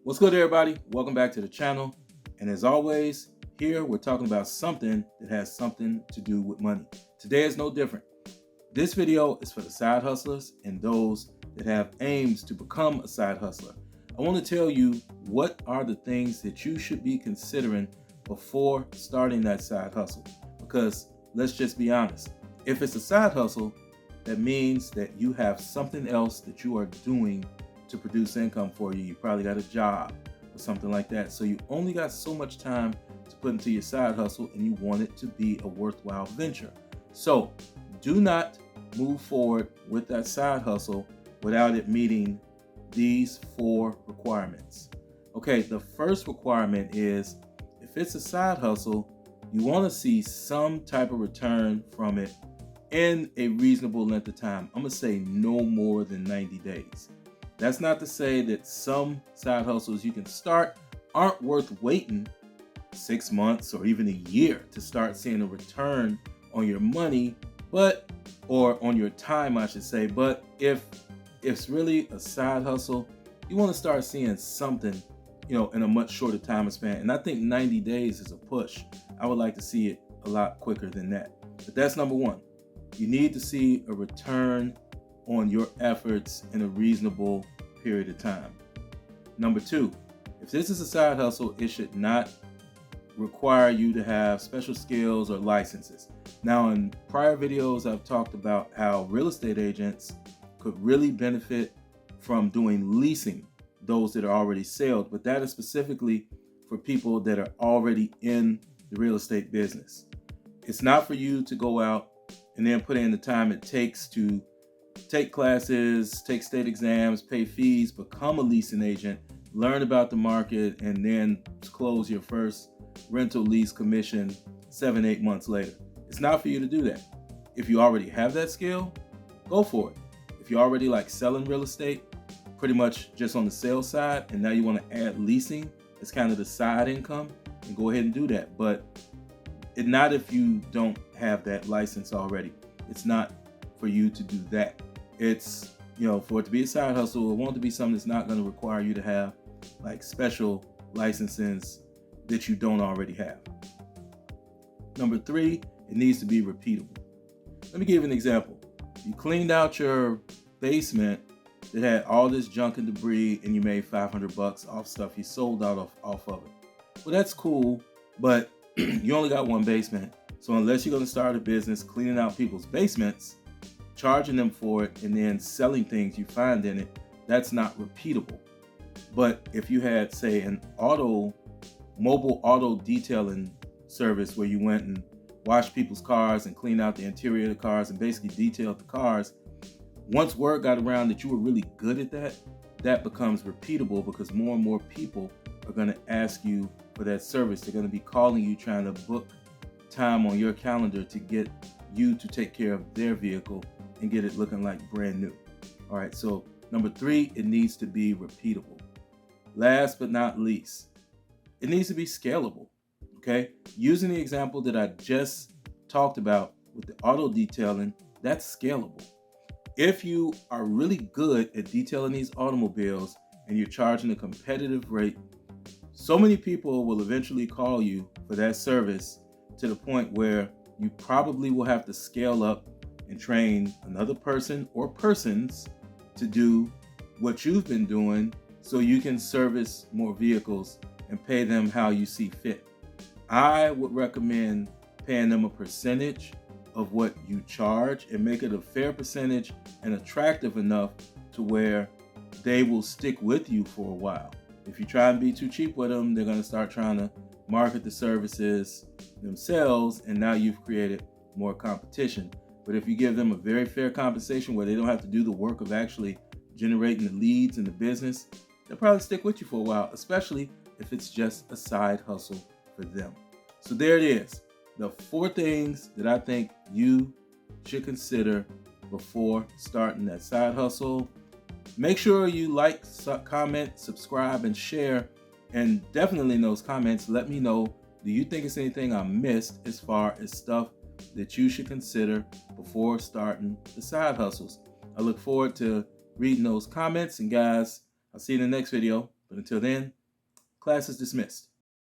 What's good, everybody? Welcome back to the channel. And as always, here we're talking about something that has something to do with money. Today is no different. This video is for the side hustlers and those that have aims to become a side hustler. I want to tell you what are the things that you should be considering before starting that side hustle. Because let's just be honest, if it's a side hustle, that means that you have something else that you are doing to produce income for you. You probably got a job or something like that. So you only got so much time to put into your side hustle, and you want it to be a worthwhile venture. So do not move forward with that side hustle without it meeting these 4 requirements. Okay, the first requirement is if it's a side hustle, you want to see some type of return from it in a reasonable length of time. I'm going to say no more than 90 days. That's not to say that some side hustles you can start aren't worth waiting 6 months or even a year to start seeing a return on your money, or on your time, I should say. But if it's really a side hustle, you want to start seeing something, in a much shorter time span. And I think 90 days is a push. I would like to see it a lot quicker than that. But that's number 1. You need to see a return on your efforts in a reasonable period of time. Number 2, if this is a side hustle, it should not require you to have special skills or licenses. Now, in prior videos, I've talked about how real estate agents could really benefit from doing leasing, those that are already sold, but that is specifically for people that are already in the real estate business. It's not for you to go out and then put in the time it takes to take classes, take state exams, pay fees, become a leasing agent, learn about the market, and then close your first rental lease commission 7-8 months later. It's not for you to do that. If you already have that skill, go for it. If you're already selling real estate, pretty much just on the sales side, and now you want to add leasing as kind of the side income, and go ahead and do that. But not if you don't have that license already. It's not for you to do that. It's, for it to be a side hustle, it wants to be something that's not going to require you to have special licenses that you don't already have. Number 3, it needs to be repeatable. Let me give you an example. You cleaned out your basement that had all this junk and debris, and you made $500 off stuff you sold off of it. Well, that's cool, but you only got one basement. So unless you're going to start a business cleaning out people's basements, charging them for it, and then selling things you find in it, that's not repeatable. But if you had, say, an mobile auto detailing service where you went and washed people's cars and cleaned out the interior of the cars and basically detailed the cars, once word got around that you were really good at that, that becomes repeatable because more and more people are going to ask you for that service. They're going to be calling you, trying to book time on your calendar to get you to take care of their vehicle and get it looking like brand new. All right, so number 3, it needs to be repeatable. Last but not least, it needs to be scalable. Okay, using the example that I just talked about with the auto detailing, that's scalable. If you are really good at detailing these automobiles and you're charging a competitive rate, so many people will eventually call you for that service to the point where you probably will have to scale up and train another person or persons to do what you've been doing so you can service more vehicles and pay them how you see fit. I would recommend paying them a percentage of what you charge and make it a fair percentage and attractive enough to where they will stick with you for a while. If you try and be too cheap with them, they're going to start trying to market the services themselves, and now you've created more competition. But if you give them a very fair compensation where they don't have to do the work of actually generating the leads in the business, they'll probably stick with you for a while, especially if it's just a side hustle for them. So there it is, the 4 things that I think you should consider before starting that side hustle. Make sure you like, comment, subscribe, and share. And definitely in those comments, let me know, do you think it's anything I missed as far as stuff that you should consider before starting the side hustles? I look forward to reading those comments, and guys, I'll see you in the next video. But until then, Class is dismissed.